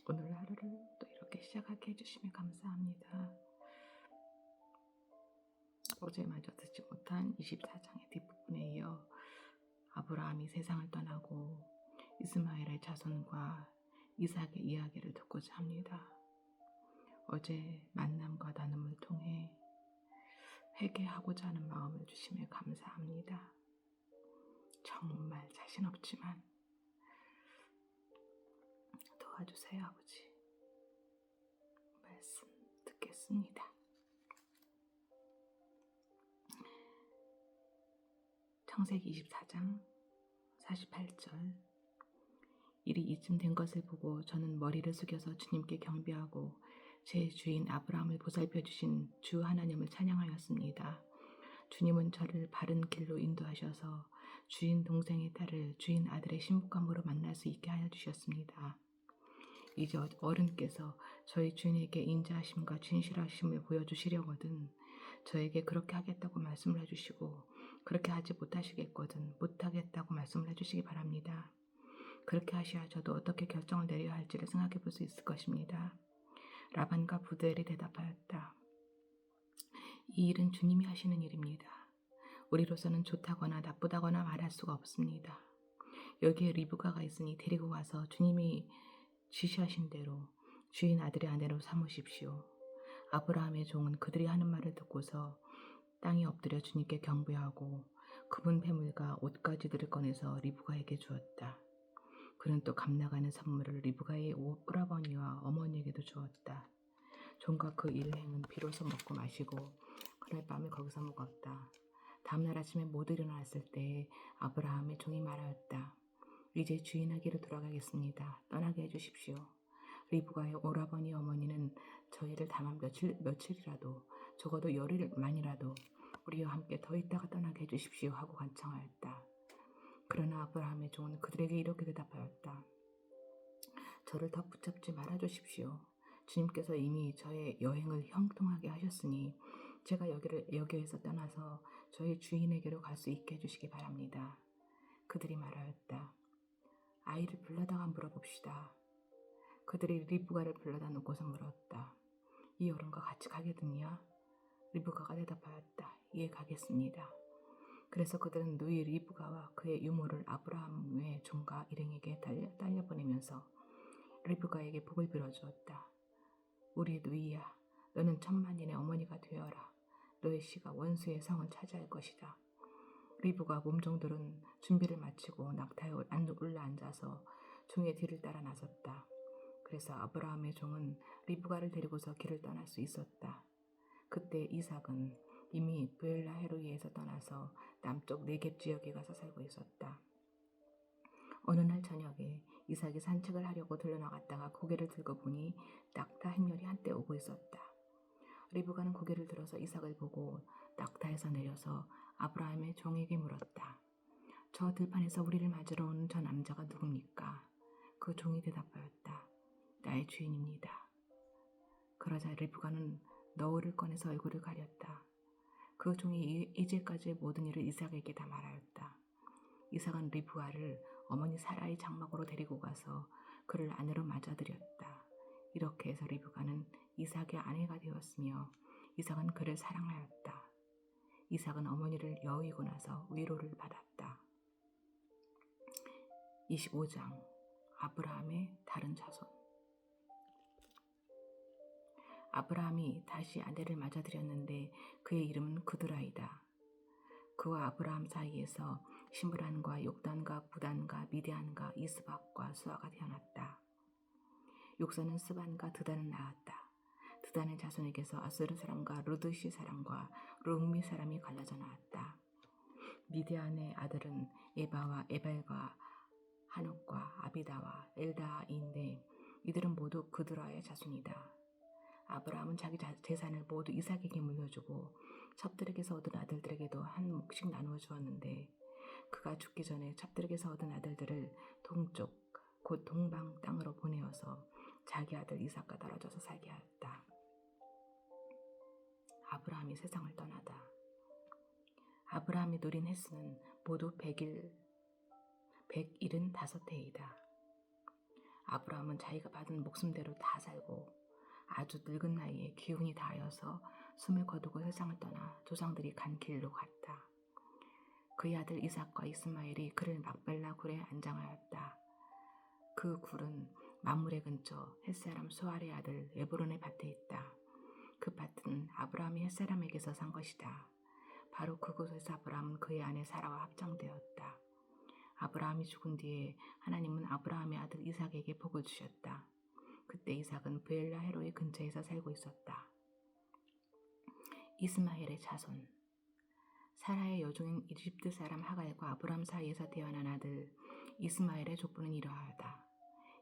오늘 하루를 또 이렇게 시작하게 해주시면 감사합니다. 어제마저 듣지 못한 24장의 뒷부분에 이어 아브라함이 세상을 떠나고 이스마엘의 자손과 이삭의 이야기를 듣고자 합니다. 어제 만남과 나눔을 통해 회개하고자 하는 마음을 주심에 감사합니다. 정말 자신 없지만 도와주세요, 아버지. 말씀 듣겠습니다. 창세기 24장 48절. 일이 이쯤 된 것을 보고 저는 머리를 숙여서 주님께 경배하고 제 주인 아브라함을 보살펴 주신 주 하나님을 찬양하였습니다. 주님은 저를 바른 길로 인도하셔서 주인 동생의 딸을 주인 아들의 신부감으로 만날 수 있게 하여 주셨습니다. 이제 어른께서 저희 주인에게 인자하심과 진실하심을 보여주시려거든 저에게 그렇게 하겠다고 말씀을 해주시고 그렇게 하지 못하시겠거든 못하겠다고 말씀을 해주시기 바랍니다. 그렇게 하셔야 저도 어떻게 결정을 내려야 할지를 생각해 볼 수 있을 것입니다. 라반과 부두엘이 대답하였다. 이 일은 주님이 하시는 일입니다. 우리로서는 좋다거나 나쁘다거나 말할 수가 없습니다. 여기에 리브가가 있으니 데리고 가서 주님이 지시하신 대로 주인 아들의 아내로 삼으십시오. 아브라함의 종은 그들이 하는 말을 듣고서 땅에 엎드려 주님께 경배하고 그분 폐물과 옷가지들을 꺼내서 리브가에게 주었다. 그는 또 값나가는 선물을 리브가의 오라버니와 어머니에게도 주었다. 종과 그 일행은 비로소 먹고 마시고 그날 밤을 거기서 묵었다. 다음날 아침에 모두 일어났을 때 아브라함의 종이 말하였다. 이제 주인에게로 돌아가겠습니다. 떠나게 해주십시오. 리브가의 오라버니 어머니는 저희를 다만 며칠이라도 적어도 열흘만이라도 우리와 함께 더 있다가 떠나게 해주십시오 하고 간청하였다. 그러나 아브라함의 종은 그들에게 이렇게 대답하였다. 저를 더 붙잡지 말아주십시오. 주님께서 이미 저의 여행을 형통하게 하셨으니 제가 여기에서 떠나서 저희 주인에게로 갈 수 있게 해주시기 바랍니다. 그들이 말하였다. 아이를 불러다가 물어봅시다. 그들이 리브가를 불러다 놓고서 물었다. 이 어른과 같이 가겠느냐? 리브가가 대답하였다. 예, 가겠습니다. 그래서 그들은 누이 리브가와 그의 유모를 아브라함의 종과 일행에게 딸려보내면서 리브가에게 복을 빌어주었다. 우리 누이야, 너는 천만인의 어머니가 되어라. 너의 씨가 원수의 성을 차지할 것이다. 리브가 몸종들은 준비를 마치고 낙타에 올라앉아서 종의 뒤를 따라 나섰다. 그래서 아브라함의 종은 리브가를 데리고서 길을 떠날 수 있었다. 그때 이삭은 이미 브엘라헤로이에서 떠나서 남쪽 네겝 지역에 가서 살고 있었다. 어느 날 저녁에 이삭이 산책을 하려고 들러나갔다가 고개를 들고 보니 낙타 행렬이 한때 오고 있었다. 리브가는 고개를 들어서 이삭을 보고 낙타에서 내려서 아브라함의 종에게 물었다. 저 들판에서 우리를 맞으러 오는 저 남자가 누굽니까? 그 종이 대답하였다. 나의 주인입니다. 그러자 리브가는 너울을 꺼내서 얼굴을 가렸다. 그 종이 이제까지의 모든 일을 이삭에게 다 말하였다. 이삭은 리브가를 어머니 사라의 장막으로 데리고 가서 그를 아내로 맞아들였다. 이렇게 해서 리브가는 이삭의 아내가 되었으며 이삭은 그를 사랑하였다. 이삭은 어머니를 여의고 나서 위로를 받았다. 25장 아브라함의 다른 자손. 아브라함이 다시 아내를 맞아들였는데 그의 이름은 그드라이다. 그와 아브라함 사이에서 시므란과 욕단과 부단과 미디안과 이스박과 수아가 태어났다. 욕사는 스반과 드단을 낳았다. 드단의 자손에게서 아스르 사람과 르드시 사람과 르음미 사람이 갈라져 나왔다. 미디안의 아들은 에바와 에발과 한옥과 아비다와 엘다인데 이들은 모두 그드라의 자손이다. 아브라함은 자기 재산을 모두 이삭에게 물려주고 첩들에게서 얻은 아들들에게도 한 몫씩 나누어 주었는데 그가 죽기 전에 첩들에게서 얻은 아들들을 동쪽 곧 동방 땅으로 보내어서 자기 아들 이삭과 떨어져서 살게 하였다. 아브라함이 세상을 떠나다. 아브라함이 누린 횟수는 모두 175해이다. 아브라함은 자기가 받은 목숨대로 다 살고 아주 늙은 나이에 기운이 다하여서 숨을 거두고 세상을 떠나 조상들이 간 길로 갔다. 그의 아들 이삭과 이스마엘이 그를 막벨라 굴에 안장하였다. 그 굴은 만물의 근처 햇사람 수알의 아들 에브론의 밭에 있다. 그 밭은 아브라함이 햇사람에게서 산 것이다. 바로 그곳에서 아브라함은 그의 아내 사라와 합장되었다. 아브라함이 죽은 뒤에 하나님은 아브라함의 아들 이삭에게 복을 주셨다. 그때 이삭은 브엘라 헤로의 근처에서 살고 있었다. 이스마엘의 자손. 사라의 여종인 이집트 사람 하갈과 아브라함 사이에서 태어난 아들 이스마엘의 족보는 이러하다.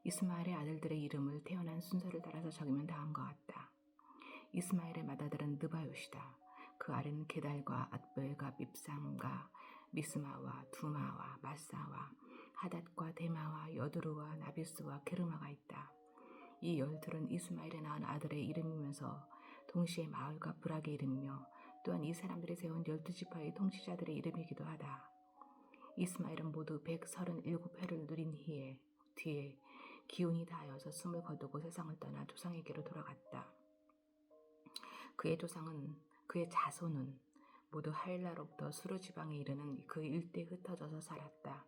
이스마엘의 아들들의 이름을 태어난 순서를 따라서 적으면 다음과 같다. 이스마엘의 맏아들은 느바요시다. 그 아래는 게달과 앗벨과 밉삼과 미스마와 두마와 마사와 하닷과 데마와 여드루와 나비스와 게르마가 있다. 이 열둘은 이스마엘의 낳은 아들의 이름이면서 동시에 마을과 부락의 이름이며 또한 이 사람들이 세운 12지파의 통치자들의 이름이기도 하다. 이스마엘은 모두 137회를 누린 뒤에 기운이 다하여서 숨을 거두고 세상을 떠나 조상에게로 돌아갔다. 그의 자손은 모두 하일라로부터 수르 지방에 이르는 그 일대에 흩어져서 살았다.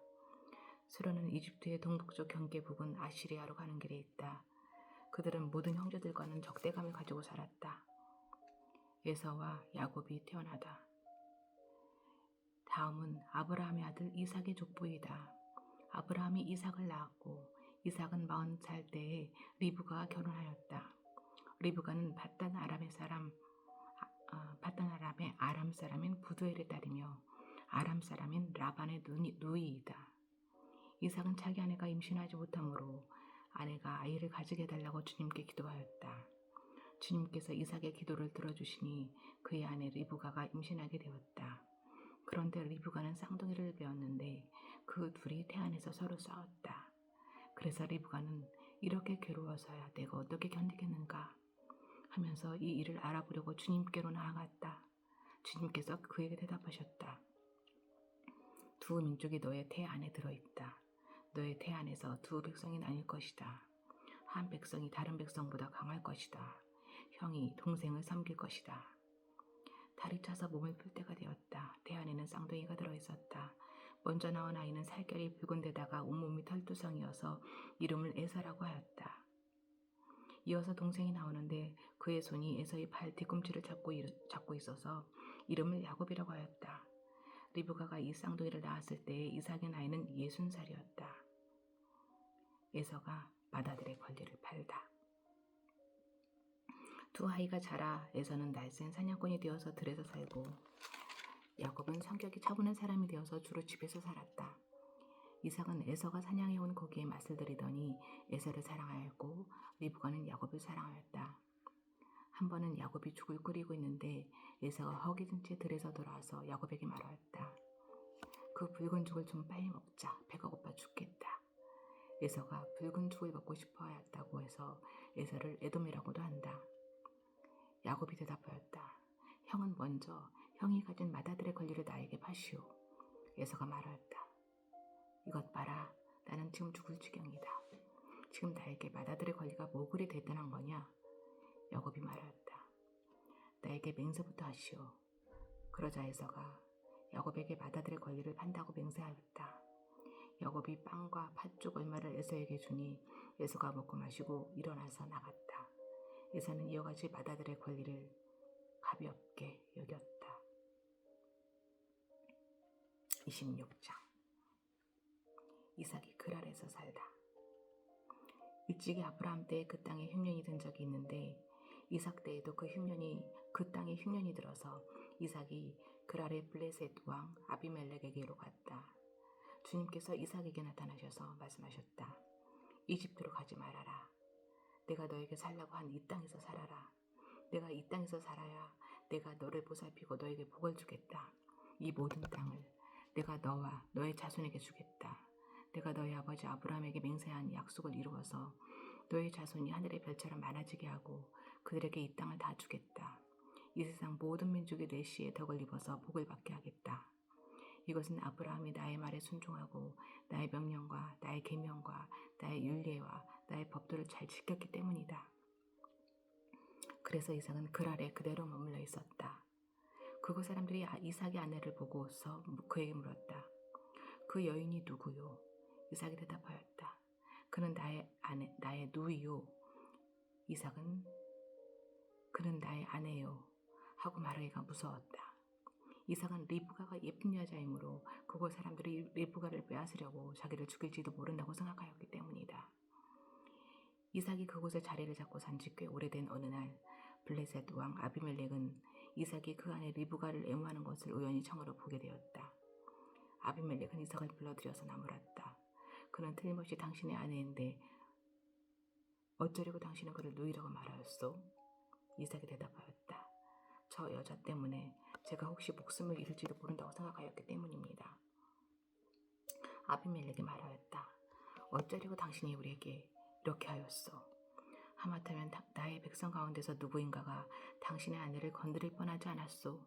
수르는 이집트의 동북쪽 경계 부근 아시리아로 가는 길에 있다. 그들은 모든 형제들과는 적대감을 가지고 살았다. 에서와 야곱이 태어나다. 다음은 아브라함의 아들 이삭의 족보이다. 아브라함이 이삭을 낳았고 이삭은 40살 때에 리브가와 결혼하였다. 리브가는 바단 아람의 아람 사람인 부두엘의 딸이며 아람 사람인 라반의 누이이다. 이삭은 자기 아내가 임신하지 못하므로 아내가 아이를 가지게 해달라고 주님께 기도하였다. 주님께서 이삭의 기도를 들어주시니 그의 아내 리브가가 임신하게 되었다. 그런데 리브가는 쌍둥이를 배웠는데 그 둘이 태안에서 서로 싸웠다. 그래서 리브가는 이렇게 괴로워서야 내가 어떻게 견디겠는가 하면서 이 일을 알아보려고 주님께로 나아갔다. 주님께서 그에게 대답하셨다. 두 민족이 너의 태 안에 들어있다. 너의 태 안에서 두 백성이 나뉠 것이다. 한 백성이 다른 백성보다 강할 것이다. 형이 동생을 섬길 것이다. 달이 차서 몸을 풀 때가 되었다. 태 안에는 쌍둥이가 들어있었다. 먼저 나온 아이는 살결이 붉은 데다가 온몸이 털투성이어서 이름을 에서라고 하였다. 이어서 동생이 나오는데 그의 손이 에서의 발 뒤꿈치를 잡고 있어서 이름을 야곱이라고 하였다. 리브가가 이 쌍둥이를 낳았을 때에 이삭의 나이는 60살이었다. 에서가 맏아들의 권리를 팔다. 두 아이가 자라 에서는 날쌘 사냥꾼이 되어서 들에서 살고 야곱은 성격이 차분한 사람이 되어서 주로 집에서 살았다. 이삭은 에서가 사냥해온 고기에 맛을 들이더니 에서를 사랑하였고 리브가는 야곱을 사랑하였다. 한 번은 야곱이 죽을 끓이고 있는데 에서가 허기진 채 들에서 돌아와서 야곱에게 말하였다. 그 붉은 죽을 좀 빨리 먹자. 배가 고파 죽겠다. 에서가 붉은 죽을 먹고 싶어 하였다고 해서 에서를 에돔이라고도 한다. 야곱이 대답하였다. 형은 먼저 형이 가진 맏아들의 권리를 나에게 파시오. 에서가 말하였다. 이것 봐라. 나는 지금 죽을 지경이다. 지금 나에게 맏아들의 권리가 뭐 그리 대단한 거냐? 야곱이 말하였다. 나에게 맹세부터 하시오. 그러자 에서가 야곱에게 맏아들의 권리를 판다고 맹세하였다. 야곱이 빵과 팥죽 얼마를 에서에게 주니 에서가 먹고 마시고 일어나서 나갔다. 에서는 이와 같이 맏아들의 권리를 가볍게 여겼다. 26장. 이삭이 그랄에서 살다. 일찍이 아브라함 때에 그 땅에 흉년이 든 적이 있는데 이삭 때에도 그 땅에 흉년이 들어서 이삭이 그랄의 블레셋 왕 아비멜렉에게로 갔다. 주님께서 이삭에게 나타나셔서 말씀하셨다. 이집트로 가지 말아라. 내가 너에게 살라고 한 이 땅에서 살아라. 내가 이 땅에서 살아야 내가 너를 보살피고 너에게 복을 주겠다. 이 모든 땅을 내가 너와 너의 자손에게 주겠다. 내가 너의 아버지 아브라함에게 맹세한 약속을 이루어서 너의 자손이 하늘의 별처럼 많아지게 하고 그들에게 이 땅을 다 주겠다. 이 세상 모든 민족이 내 씨에 덕을 입어서 복을 받게 하겠다. 이것은 아브라함이 나의 말에 순종하고 나의 명령과 나의 계명과 나의 율례와 나의 법도를 잘 지켰기 때문이다. 그래서 이삭은 글 아래 그대로 머물러 있었다. 그곳 사람들이 이삭의 아내를 보고서 그에게 물었다. 그 여인이 누구요? 이삭이 대답하였다. 그는 나의 누이요. 이삭은 그는 나의 아내요. 하고 말하기가 무서웠다. 이삭은 리브가가 예쁜 여자이므로 그곳 사람들이 리브가를 빼앗으려고 자기를 죽일지도 모른다고 생각하였기 때문이다. 이삭이 그곳에 자리를 잡고 산 지 꽤 오래된 어느 날 블레셋 왕 아비멜렉은 이삭이 그 아내 리브가를 애무하는 것을 우연히 청으로 보게 되었다. 아비멜렉은 이삭을 불러들여서 나무랐다. 그는 틀림없이 당신의 아내인데 어쩌려고 당신은 그를 누이라고 말하였소? 이삭이 대답하였다. 저 여자 때문에 제가 혹시 목숨을 잃을지도 모른다고 생각하였기 때문입니다. 아비멜렉이 말하였다. 어쩌려고 당신이 우리에게 이렇게 하였소? 하마터면 나의 백성 가운데서 누구인가가 당신의 아내를 건드릴 뻔하지 않았소?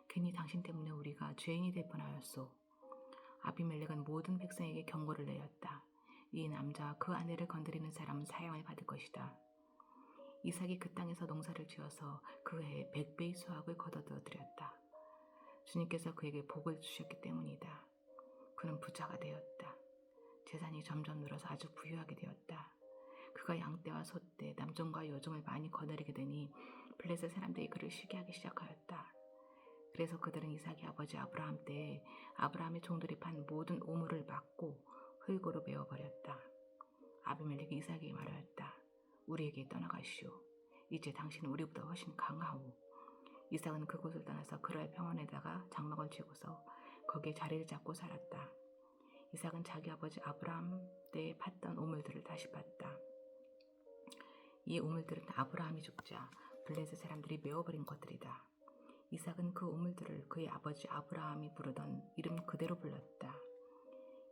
괜히 당신 때문에 우리가 죄인이 될 뻔하였소. 아비멜렉은 모든 백성에게 경고를 내렸다. 이 남자와 그 아내를 건드리는 사람은 사형을 받을 것이다. 이삭이 그 땅에서 농사를 지어서 그 해에 100배의 수확을 거둬들였다. 주님께서 그에게 복을 주셨기 때문이다. 그는 부자가 되었다. 재산이 점점 늘어서 아주 부유하게 되었다. 그가 양떼와 소떼, 남종과 여종을 많이 거느리게 되니 블레셋 사람들이 그를 시기하기 시작하였다. 그래서 그들은 이삭이 아버지 아브라함 때에 아브라함의 종들이 판 모든 우물을 막고 흙으로 메워버렸다. 아비멜렉이 이삭에게 말하였다. 우리에게 떠나가시오. 이제 당신은 우리보다 훨씬 강하오. 이삭은 그곳을 떠나서 그랄 평원에다가 장막을 치고서 거기에 자리를 잡고 살았다. 이삭은 자기 아버지 아브라함 때에 팠던 우물들을 다시 팠다. 이 우물들은 아브라함이 죽자 블레셋 사람들이 메워버린 것들이다. 이삭은 그 우물들을 그의 아버지 아브라함이 부르던 이름 그대로 불렀다.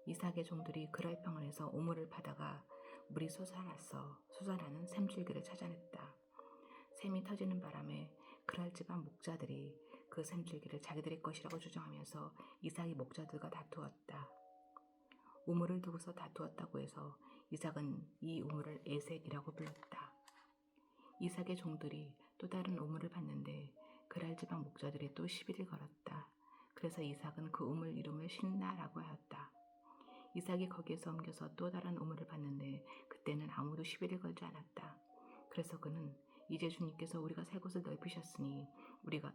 이삭의 종들이 그랄 평원에서 우물을 파다가 물이 솟아나는 샘줄기를 찾아냈다. 샘이 터지는 바람에 그랄 집안 목자들이 그 샘줄기를 자기들의 것이라고 주장하면서 이삭이 목자들과 다투었다. 우물을 두고서 다투었다고 해서 이삭은 이 우물을 에색이라고 불렀다. 이삭의 종들이 또 다른 우물을 봤는데 그랄 집안 목자들이 또 시비를 걸었다. 그래서 이삭은 그 우물 이름을 신나라고 하였다. 이삭이 거기에서 옮겨서 또 다른 우물을 봤는데 그때는 아무도 시비를 걸지 않았다. 그래서 그는 이제 주님께서 우리가 살 곳을 넓히셨으니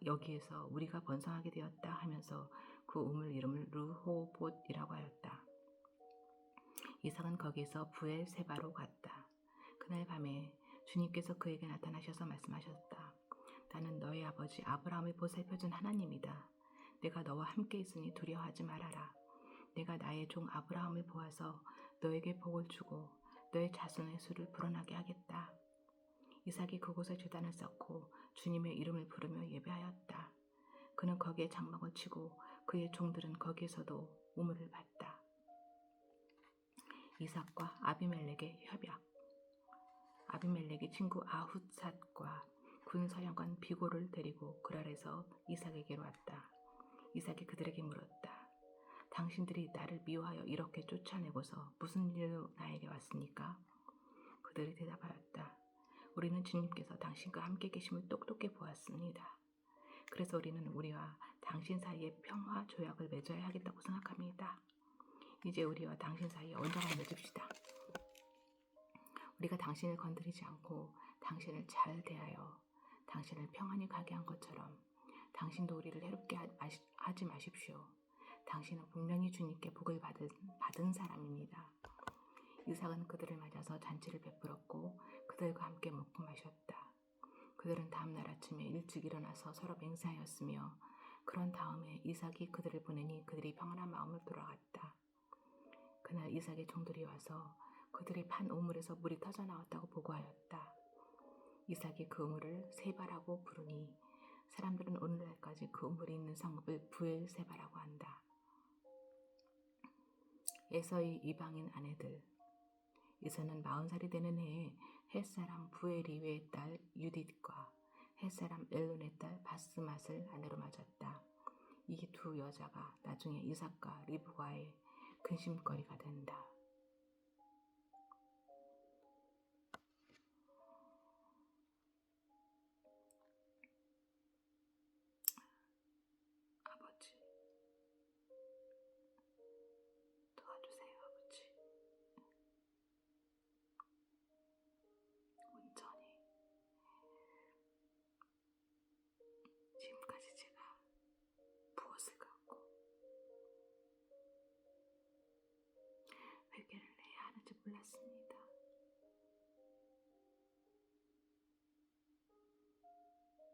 여기에서 우리가 번성하게 되었다 하면서 그 우물 이름을 르호봇이라고 하였다. 이삭은 거기에서 부엘 세바로 갔다. 그날 밤에 주님께서 그에게 나타나셔서 말씀하셨다. 나는 너의 아버지 아브라함을 보살펴준 하나님이다. 내가 너와 함께 있으니 두려워하지 말아라. 내가 나의 종 아브라함을 보아서 너에게 복을 주고 너의 자손의 수를 불어나게 하겠다. 이삭이 그곳에 제단을 쌓고 주님의 이름을 부르며 예배하였다. 그는 거기에 장막을 치고 그의 종들은 거기에서도 우물을 봤다. 이삭과 아비멜렉의 협약. 아비멜렉이 친구 아훗삿과 군사령관 비고를 데리고 그랄에서 이삭에게로 왔다. 이삭이 그들에게 물었다. 당신들이 나를 미워하여 이렇게 쫓아내고서 무슨 일로 나에게 왔습니까? 그들이 대답하였다. 우리는 주님께서 당신과 함께 계심을 똑똑히 보았습니다. 그래서 우리는 우리와 당신 사이에 평화 조약을 맺어야 하겠다고 생각합니다. 이제 우리와 당신 사이에 언약을 맺읍시다. 우리가 당신을 건드리지 않고 당신을 잘 대하여 당신을 평안히 가게 한 것처럼 당신도 우리를 해롭게 하지 마십시오. 당신은 분명히 주님께 복을 받은 사람입니다. 이삭은 그들을 맞아서 잔치를 베풀었고 그들과 함께 먹고 마셨다. 그들은 다음날 아침에 일찍 일어나서 서로 맹세하였으며 그런 다음에 이삭이 그들을 보내니 그들이 평안한 마음으로 돌아갔다. 그날 이삭의 종들이 와서 그들이 판 우물에서 물이 터져나왔다고 보고하였다. 이삭이 그 우물을 세바라고 부르니 사람들은 오늘날까지 그 우물이 있는 성읍을 부엘세바라고 한다. 에서의 이방인 아내들. 에서는 40살이 되는 해에 햇사람 부에리웨의 딸 유딧과 햇사람 엘론의 딸 바스맛을 아내로 맞았다. 이 두 여자가 나중에 이삭과 리브가의 근심거리가 된다. 아버지, 도와주세요, 아버지. 온전히 지금까지 제가 무엇을 갖고 회개를 해야 하는지 몰랐습니다.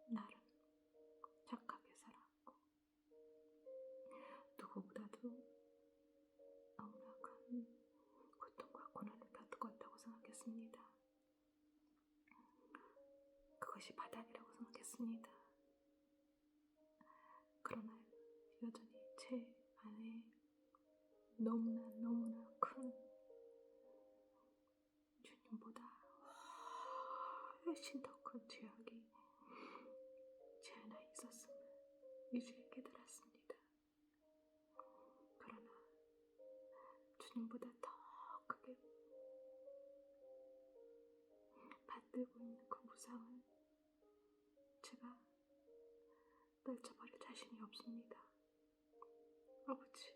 나름 착하게 살았고 누구보다도 너무나 큰 고통과 고난을 겪었다고 생각했습니다. 그것이 바닥이라고 생각했습니다. 그러나 여전히 제 안에 너무나 큰 주님보다 훨씬 더 큰 죄악이 제 안에 있었음을 이제 깨달았습니다. 그러나 주님보다 더 크게 받들고 있는 그 무상을 제가 떨쳐버릴 자신이 없습니다. 아버지,